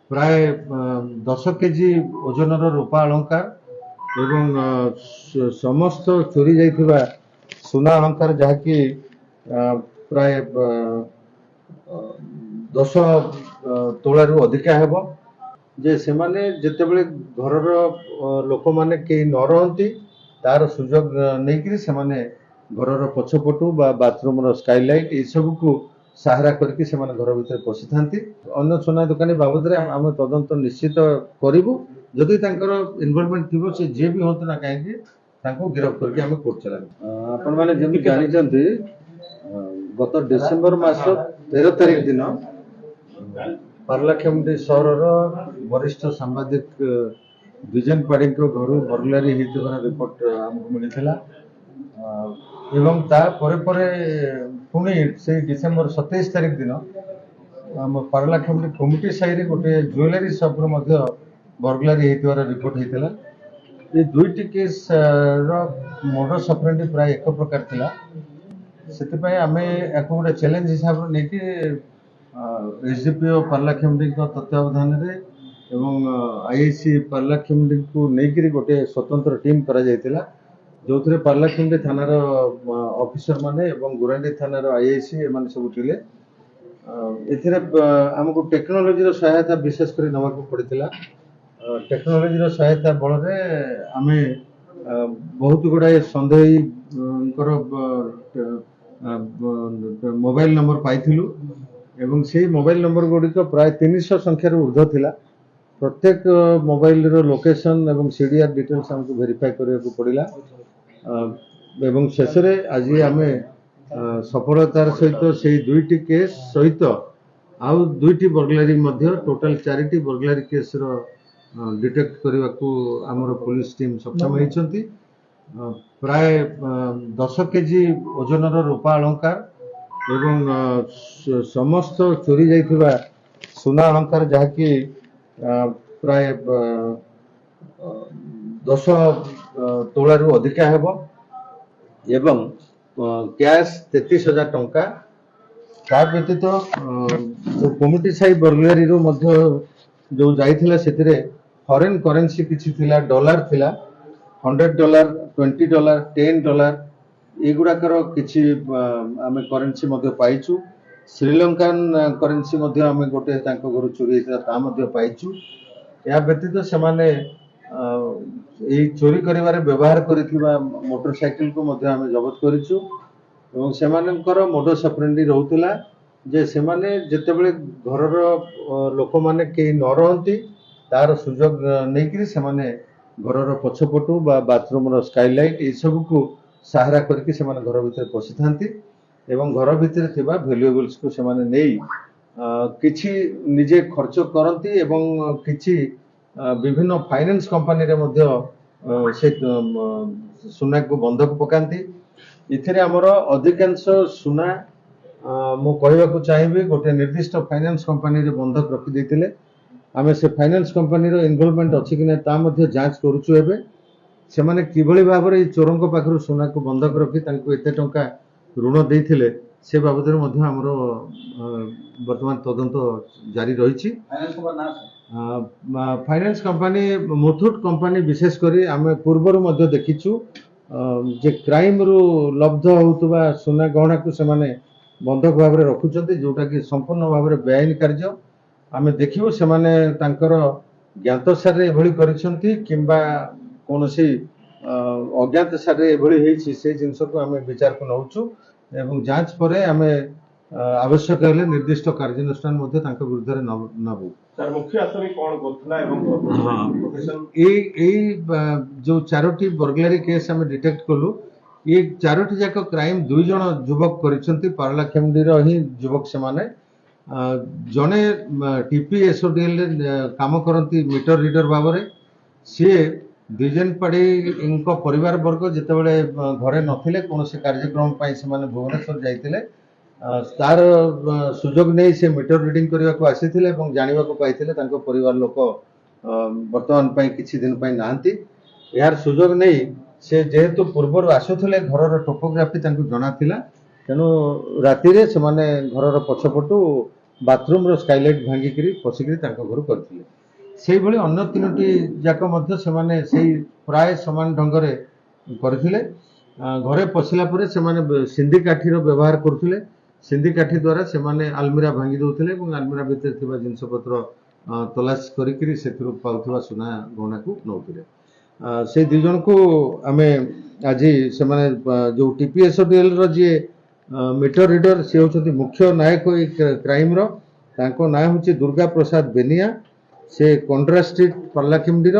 ପ୍ରାୟ 10 କେଜି ଓଜନର ରୂପା ଅଳଙ୍କାର ଏବଂ ସମସ୍ତ ଚୋରି ଯାଇଥିବା ସୁନା ଅଳଙ୍କାର ଯାହାକି ପ୍ରାୟ 10 ତୋଳାରୁ ଅଧିକା ହେବ। ଯେ ସେମାନେ ଯେତେବେଳେ ଘରର ଲୋକମାନେ କେହି ନ ରହନ୍ତି ତାର ସୁଯୋଗ ନେଇକରି ସେମାନେ ଘରର ପଛପଟୁ ବା ବାଥରୁମର ସ୍କାଇଲାଇଟ୍ ଏସବୁକୁ ସାହାରା କରିକି ସେମାନେ ଘର ଭିତରେ ପଶିଥାନ୍ତି। ଅନ୍ୟ ସୁନା ଦୋକାନୀ ବାବଦରେ ଆମେ ତଦନ୍ତ ନିଶ୍ଚିତ କରିବୁ। ଯଦି ତାଙ୍କର ଇନଭଲଭମେଣ୍ଟ ଥିବ ସେ ଯିଏ ବି ହୁଅନ୍ତୁ ନା କାହିଁକି ତାଙ୍କୁ ଗିରଫ କରିକି ଆମେ କୋର୍ଟ ଚାଲାନ୍ତୁ। ଆପଣମାନେ ଯେମିତି ଜାଣିଛନ୍ତି ଗତ ଡିସେମ୍ବର ମାସ 13 ତାରିଖ ଦିନ ପାରଲାଖେମୁଣ୍ଡି ସହରର ବରିଷ୍ଠ ସାମ୍ବାଦିକ ବିଜନ ପାଢ଼ୀଙ୍କ ଘରୁ ବର୍ଗଲାରୀ ହେଇଥିବାର ରିପୋର୍ଟ ଆମକୁ ମିଳିଥିଲା ଏବଂ ତା ପରେ ପରେ ପୁଣି ସେଇ ଡିସେମ୍ବର 27 ତାରିଖ ଦିନ ଆମ ପାରଲାଖେମୁଣ୍ଡି କମିଟି ସାହିରେ ଗୋଟେ ଜୁଏଲାରୀ ସପ୍ର ମଧ୍ୟ ବର୍ଗଲାରୀ ହେଇଥିବାର ରିପୋର୍ଟ ହେଇଥିଲା। ଏ ଦୁଇଟି କେସ୍ର ମୋଡସ୍ ଅପରେଣ୍ଡି ପ୍ରାୟ ଏକ ପ୍ରକାର ଥିଲା। ସେଥିପାଇଁ ଆମେ ୟାକୁ ଗୋଟେ ଚ୍ୟାଲେଞ୍ଜ ହିସାବରେ ନେଇକି ଏସଡିପିଓ ପାରଲାଖେମୁଣ୍ଡିଙ୍କ ତତ୍ତ୍ୱାବଧାନରେ ଏବଂ ଆଇଆଇସି ପାରଲାଖେମୁଣ୍ଡିଙ୍କୁ ନେଇକରି ଗୋଟେ ସ୍ୱତନ୍ତ୍ର ଟିମ୍ କରାଯାଇଥିଲା, ଯେଉଁଥିରେ ପାରଲାଖେମୁଣ୍ଡି ଥାନାର ଅଫିସର ମାନେ ଏବଂ ଗୁରାଣ୍ଡି ଥାନାର ଆଇଆଇସି ଏମାନେ ସବୁ ଥିଲେ। ଏଥିରେ ଆମକୁ ଟେକ୍ନୋଲୋଜିର ସହାୟତା ବିଶେଷ କରି ନେବାକୁ ପଡ଼ିଥିଲା। ଟେକ୍ନୋଲୋଜିର ସହାୟତା ବଳରେ ଆମେ ବହୁତ ଗୁଡ଼ାଏ ସନ୍ଦେହୀଙ୍କର ମୋବାଇଲ ନମ୍ବର ପାଇଥିଲୁ ଏବଂ ସେଇ ମୋବାଇଲ ନମ୍ବର ଗୁଡ଼ିକ ପ୍ରାୟ 300 ସଂଖ୍ୟାରୁ ଉର୍ଦ୍ଧ୍ୱ ଥିଲା। ପ୍ରତ୍ୟେକ ମୋବାଇଲର ଲୋକେସନ୍ ଏବଂ ସିଡିଆର୍ ଡିଟେଲ୍ସ ଆମକୁ ଭେରିଫାଏ କରିବାକୁ ପଡ଼ିଲା ଏବଂ ଶେଷରେ ଆଜି ଆମେ ସଫଳତାର ସହିତ ସେଇ ଦୁଇଟି କେସ୍ ସହିତ ଆଉ ଦୁଇଟି ବର୍ଗଲାରୀ ମଧ୍ୟ ଟୋଟାଲ 4ଟି ବର୍ଗଲାରୀ କେସ୍ର ଡିଟେକ୍ଟ କରିବାକୁ ଆମର ପୁଲିସ ଟିମ୍ ସକ୍ଷମ ହେଇଛନ୍ତି। ପ୍ରାୟ 10 କେଜି ଓଜନର ରୂପା ଅଳଙ୍କାର ଏବଂ ସମସ୍ତ ଚୋରି ଯାଇଥିବା ସୁନା ଅଳଙ୍କାର ଯାହାକି ପ୍ରାୟ 10 ତୋଳାରୁ ଅଧିକା ହେବ ଏବଂ କ୍ୟାସ୍ 33,000 ଟଙ୍କା। ତା ବ୍ୟତୀତ ଯେଉଁ କମିଟି ସାହି ବର୍ଗଲାରୀରୁ ମଧ୍ୟ ଯେଉଁ ଯାଇଥିଲା ସେଥିରେ ଫରେନ୍ କରେନ୍ସି କିଛି ଥିଲା, ଡଲାର ଥିଲା, $100, $20, $10 ଏଗୁଡ଼ାକର କିଛି ଆମେ କରେନ୍ସି ମଧ୍ୟ ପାଇଛୁ। ଶ୍ରୀଲଙ୍କାନ କରେନ୍ସି ମଧ୍ୟ ଆମେ ଗୋଟେ ତାଙ୍କ ଘରୁ ଚୋରି ହେଇଥିଲା ତା ମଧ୍ୟ ପାଇଛୁ। ଏହା ବ୍ୟତୀତ ସେମାନେ ଏଇ ଚୋରି କରିବାରେ ବ୍ୟବହାର କରିଥିବା ମୋଟର ସାଇକେଲକୁ ମଧ୍ୟ ଆମେ ଜବତ କରିଛୁ ଏବଂ ସେମାନଙ୍କର ମୋଡସ୍ ଅପରେଣ୍ଡି ରହୁଥିଲା ଯେ ସେମାନେ ଯେତେବେଳେ ଘରର ଲୋକମାନେ କେହି ନ ରହନ୍ତି ତାର ସୁଯୋଗ ନେଇକରି ସେମାନେ ଘରର ପଛପଟୁ ବା ବାଥରୁମର ସ୍କାଇଲାଇଟ୍ ଏସବୁକୁ ସାହାରା କରିକି ସେମାନେ ଘର ଭିତରେ ପଶିଥାନ୍ତି ଏବଂ ଘର ଭିତରେ ଥିବା ଭ୍ୟାଲୁଏବଲ୍ସକୁ ସେମାନେ ନେଇ କିଛି ନିଜେ ଖର୍ଚ୍ଚ କରନ୍ତି ଏବଂ କିଛି ବିଭିନ୍ନ ଫାଇନାନ୍ସ କମ୍ପାନୀରେ ମଧ୍ୟ ସେ ସୁନାକୁ ବନ୍ଧକ ପକାନ୍ତି। ଏଥିରେ ଆମର ଅଧିକାଂଶ ସୁନା ମୁଁ କହିବାକୁ ଚାହିଁବି ଗୋଟେ ନିର୍ଦ୍ଦିଷ୍ଟ ଫାଇନାନ୍ସ କମ୍ପାନୀରେ ବନ୍ଧକ ରଖିଦେଇଥିଲେ। ଆମେ ସେ ଫାଇନାନ୍ସ କମ୍ପାନୀର ଇନଭଲଭମେଣ୍ଟ ଅଛି କି ନାହିଁ ତା ମଧ୍ୟ ଯାଞ୍ଚ କରୁଛୁ। ଏବେ ସେମାନେ କିଭଳି ଭାବରେ ଏଇ ଚୋରଙ୍କ ପାଖରୁ ସୁନାକୁ ବନ୍ଧକ ରଖି ତାଙ୍କୁ ଏତେ ଟଙ୍କା ଋଣ ଦେଇଥିଲେ ସେ ବାବଦରେ ମଧ୍ୟ ଆମର ବର୍ତ୍ତମାନ ତଦନ୍ତ ଜାରି ରହିଛି। ଫାଇନାନ୍ସ କମ୍ପାନୀ ମୁଥୁଟ୍ କମ୍ପାନୀ ବିଶେଷ କରି ଆମେ ପୂର୍ବରୁ ମଧ୍ୟ ଦେଖିଛୁ ଯେ କ୍ରାଇମରୁ ଲବ୍ଧ ହେଉଥିବା ସୁନା ଗହଣାକୁ ସେମାନେ ବନ୍ଧକ ଭାବରେ ରଖୁଛନ୍ତି, ଯେଉଁଟାକି ସମ୍ପୂର୍ଣ୍ଣ ଭାବରେ ବେଆଇନ କାର୍ଯ୍ୟ। ଆମେ ଦେଖିବୁ ସେମାନେ ତାଙ୍କର ଜ୍ଞାତସାରରେ ଏଭଳି କରିଛନ୍ତି କିମ୍ବା କୌଣସି ଅଜ୍ଞାତସାରରେ ଏଭଳି ହେଇଛି ସେ ଜିନିଷକୁ ଆମେ ବିଚାରକୁ ନେଉଛୁ ଏବଂ ଯାଞ୍ଚ ପରେ ଆମେ ଆବଶ୍ୟକ ହେଲେ ନିର୍ଦ୍ଦିଷ୍ଟ କାର୍ଯ୍ୟାନୁଷ୍ଠାନ ମଧ୍ୟ ତାଙ୍କ ବିରୁଦ୍ଧରେ ନେବୁ। ତାର ମୁଖ୍ୟ ଆସାମୀ କ'ଣ କରୁଥିଲା ଏବଂ ଏଇ ଯୋଉ 4ଟି ବର୍ଗଲାରୀ କେସ୍ ଆମେ ଡିଟେକ୍ଟ କଲୁ, ଏ 4ଟି ଯାକ କ୍ରାଇମ 2 ଜଣ ଯୁବକ କରିଛନ୍ତି, ପାରଲାଖେମୁଣ୍ଡିର ହିଁ ଯୁବକ ସେମାନେ। ଜଣେ TPSODL କାମ କରନ୍ତି ମିଟର ରିଡର ଭାବରେ। ସିଏ ବିଜନ ପାଢ଼ୀଙ୍କ ପରିବାର ବର୍ଗ ଯେତେବେଳେ ଘରେ ନଥିଲେ କୌଣସି କାର୍ଯ୍ୟକ୍ରମ ପାଇଁ ସେମାନେ ଭୁବନେଶ୍ୱର ଯାଇଥିଲେ, ତାର ସୁଯୋଗ ନେଇ ସେ ମିଟର ରିଡିଂ କରିବାକୁ ଆସିଥିଲେ ଏବଂ ଜାଣିବାକୁ ପାଇଥିଲେ ତାଙ୍କ ପରିବାର ଲୋକ ବର୍ତ୍ତମାନ ପାଇଁ କିଛି ଦିନ ପାଇଁ ନାହାନ୍ତି। ଏହାର ସୁଯୋଗ ନେଇ ସେ ଯେହେତୁ ପୂର୍ବରୁ ଆସୁଥିଲେ ଘରର ଟୋପୋଗ୍ରାଫି ତାଙ୍କୁ ଜଣାଥିଲା, ତେଣୁ ରାତିରେ ସେମାନେ ଘରର ପଛପଟୁ ବାଥରୁମ୍ର ସ୍କାଇଲାଇଟ୍ ଭାଙ୍ଗିକିରି ପଶିକିରି ତାଙ୍କ ଘରୁ କରିଥିଲେ। ସେଇଭଳି ଅନ୍ୟ 3ଟି ଯାକ ମଧ୍ୟ ସେମାନେ ସେଇ ପ୍ରାୟ ସମାନ ଢଙ୍ଗରେ କରିଥିଲେ। ଘରେ ପଶିଲା ପରେ ସେମାନେ ସିନ୍ଧି କାଠିର ବ୍ୟବହାର କରୁଥିଲେ। ସିନ୍ଧି କାଠି ଦ୍ୱାରା ସେମାନେ ଆଲମିରା ଭାଙ୍ଗି ଦେଉଥିଲେ ଏବଂ ଆଲମିରା ଭିତରେ ଥିବା ଜିନିଷପତ୍ର ତଲାସ କରିକିରି ସେଥିରୁ ପାଉଥିବା ସୁନା ଗହଣାକୁ ନେଉଥିଲେ। ସେ 2 ଜଣଙ୍କୁ ଆମେ ଆଜି ସେମାନେ ଯେଉଁ TPSODL ର ଯିଏ ମିଟର ରିଡର ସେ ହେଉଛନ୍ତି ମୁଖ୍ୟ ନାୟକ ଏଇ କ୍ରାଇମର। ତାଙ୍କ ନାଁ ହେଉଛି ଦୁର୍ଗା ପ୍ରସାଦ ବେନିଆ। ସେ କଣ୍ଡରା ଷ୍ଟ୍ରିଟ୍ ପାର୍ଲାଖିମୁଣ୍ଡିର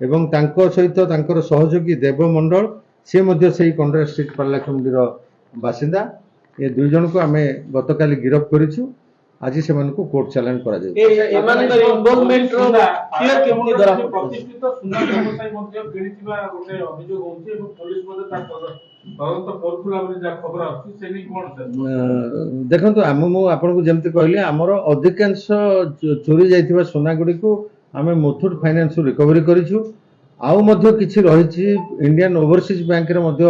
ଏବଂ ତାଙ୍କ ସହିତ ତାଙ୍କର ସହଯୋଗୀ ଦେବ ମଣ୍ଡଳ ସେ ମଧ୍ୟ ସେଇ କଣ୍ଡରା ଷ୍ଟ୍ରିଟ୍ ପାର୍ଲାଖିମୁଣ୍ଡିର ବାସିନ୍ଦା। ଏ 2 ଜଣଙ୍କୁ ଆମେ ଗତକାଲି ଗିରଫ କରିଛୁ। ଆଜି ସେମାନଙ୍କୁ କୋର୍ଟ ଚାଲାଣ କରାଯାଇଛି। ଏମାନଙ୍କର ଇନଭଲଭମେଣ୍ଟ ର କ୍ଲିୟର କେମିତି ଧରା ପଡୁଛି? ପ୍ରତିଷ୍ଠିତ ସୁନା ବ୍ୟବସାୟୀ ମଧ୍ୟ କିଣିଥିବା ଗୋଟେ ଅଭିଯୋଗ ହଉଛି ଏବଂ ପୋଲିସ ମଧ୍ୟ ତା ତଦନ୍ତ କରୁଥିଲା ବୋଲି ଯାହା ଖବର ଆସୁଛି ସେ ନେଇ କଣ ସାର୍? ଦେଖନ୍ତୁ ମୁଁ ଆପଣଙ୍କୁ ଯେମିତି କହିଲି ଆମର ଅଧିକାଂଶ ଚୋରି ଯାଇଥିବା ସୁନା ଗୁଡ଼ିକୁ ଆମେ ମୁଥୁଟ ଫାଇନାନ୍ସରୁ ରିକଭରି କରିଛୁ। ଆଉ ମଧ୍ୟ କିଛି ରହିଛି ଇଣ୍ଡିଆନ ଓଭରସିଜ ବ୍ୟାଙ୍କରେ ମଧ୍ୟ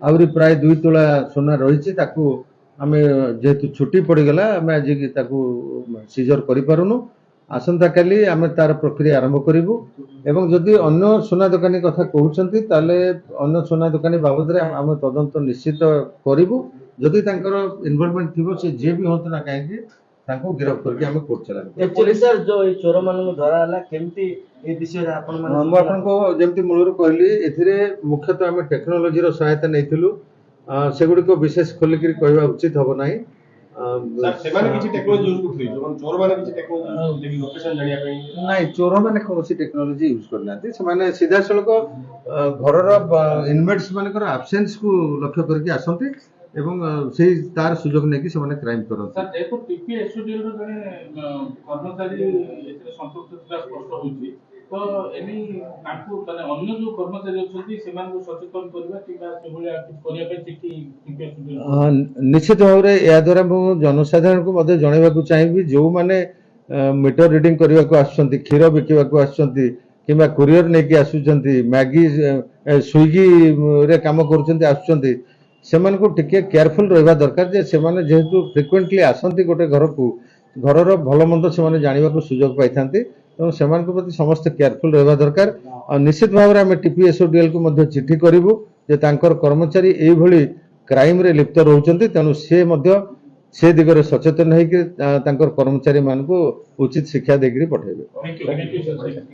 ଆହୁରି ପ୍ରାୟ 2 ତୋଳା ସୁନା ରହିଛି। ତାକୁ ଆମେ ଯେହେତୁ ଛୁଟି ପଡ଼ିଗଲା ଆମେ ଆଜି ତାକୁ ସିଜର କରିପାରୁନୁ। ଆସନ୍ତାକାଲି ଆମେ ତାର ପ୍ରକ୍ରିୟା ଆରମ୍ଭ କରିବୁ ଏବଂ ଯଦି ଅନ୍ୟ ସୁନା ଦୋକାନୀ କଥା କହୁଛନ୍ତି ତାହେଲେ ଅନ୍ୟ ସୁନା ଦୋକାନୀ ବାବଦରେ ଆମେ ତଦନ୍ତ ନିଶ୍ଚିତ କରିବୁ। ଯଦି ତାଙ୍କର ଇନଭଲଭମେଣ୍ଟ ଥିବ ସେ ଯିଏ ବି ହୁଅନ୍ତୁ ନା କାହିଁକି ତାଙ୍କୁ ଗିରଫ କରିକି ଆମେ କୋର୍ଟ ଚାଲାଣ କରିବୁ। ଏକ୍ଚୁअली सर जो ए चोर मानक धरा हला केमती ए विषय रे आपण ମୁଁ ଆପଣଙ୍କୁ ଯେମିତି ମୂଳରୁ କହିଲି ଏଥିରେ ମୁଖ୍ୟତଃ ଆମେ ଟେକ୍ନୋଲୋଜିର ସହାୟତା ନେଇଥିଲୁ। ସେଗୁଡ଼ିକ ବିଶେଷ ଖୋଲିକିରି କହିବା ଉଚିତ ହେବ ନାହିଁ। ସାର୍ ସେମାନେ କିଛି ଟେକ୍ନୋଲୋଜି ୟୁଜ କରୁଥିଲେ ଯୋଉ ଚୋରମାନେ କିଛି ଟେକ୍ନୋଲୋଜି ଲୋକେସନ ଜାଣିବା ପାଇଁ ନାଇଁ ଚୋରମାନେ କୌଣସି ଟେକ୍ନୋଲୋଜି ୟୁଜ କରିନାହାନ୍ତି। ସେମାନେ ସିଧାସଳଖ ଘରର ଇନମେଟ୍ସ ମାନଙ୍କର ଆବସେନ୍ସକୁ ଲକ୍ଷ୍ୟ କରିକି ଆସନ୍ତି ଏବଂ ସେଇ ତାର ସୁଯୋଗ ନେଇକି ସେମାନେ କ୍ରାଇମ କରନ୍ତି। ସାର୍ ଯେହେତୁ TPSODL ର ଜଣେ କର୍ମଚାରୀ ଏଥିରେ ସମ୍ପୃକ୍ତ ଥିବା ସ୍ପଷ୍ଟ ହେଉଛି ତ ଏନି ତାଙ୍କୁ ମାନେ ଅନ୍ୟ ଯୋଉ କର୍ମଚାରୀ ଅଛନ୍ତି ସେମାନଙ୍କୁ ସଚେତନ କରିବା କିମ୍ବା ସେଭଳିଆ କିଛି କରିବା ପାଇଁ ଚିଠି TPSODL ନିଶ୍ଚିତ ଭାବରେ ଏହା ଦ୍ୱାରା ମୁଁ ଜନସାଧାରଣଙ୍କୁ ମଧ୍ୟ ଜଣାଇବାକୁ ଚାହିଁବି ଯେଉଁମାନେ ମିଟର ରିଡିଂ କରିବାକୁ ଆସୁଛନ୍ତି, କ୍ଷୀର ବିକିବାକୁ ଆସୁଛନ୍ତି କିମ୍ବା କୋରିଅର ନେଇକି ଆସୁଛନ୍ତି, ମ୍ୟାଗି ସ୍ୱିଗିରେ କାମ କରୁଛନ୍ତି ଆସୁଛନ୍ତି, ସେମାନଙ୍କୁ ଟିକେ କେୟାରଫୁଲ ରହିବା ଦରକାର ଯେ ସେମାନେ ଯେହେତୁ ଫ୍ରିକ୍ୱେଣ୍ଟଲି ଆସନ୍ତି ଗୋଟେ ଘରକୁ, ଘରର ଭଲ ମନ୍ଦ ସେମାନେ ଜାଣିବାକୁ ସୁଯୋଗ ପାଇଥାନ୍ତି। ତେଣୁ ସେମାନଙ୍କ ପ୍ରତି ସମସ୍ତେ କେୟାରଫୁଲ ରହିବା ଦରକାର। ଆଉ ନିଶ୍ଚିତ ଭାବରେ ଆମେ TPSODL କୁ ମଧ୍ୟ ଚିଠି କରିବୁ ଯେ ତାଙ୍କର କର୍ମଚାରୀ ଏଇଭଳି କ୍ରାଇମରେ ଲିପ୍ତ ରହୁଛନ୍ତି। ତେଣୁ ସେ ମଧ୍ୟ ସେ ଦିଗରେ ସଚେତନ ହେଇକି ତାଙ୍କର କର୍ମଚାରୀ ମାନଙ୍କୁ ଉଚିତ ଶିକ୍ଷା ଦେଇକରି ପଠାଇବେ। Thank you, sir.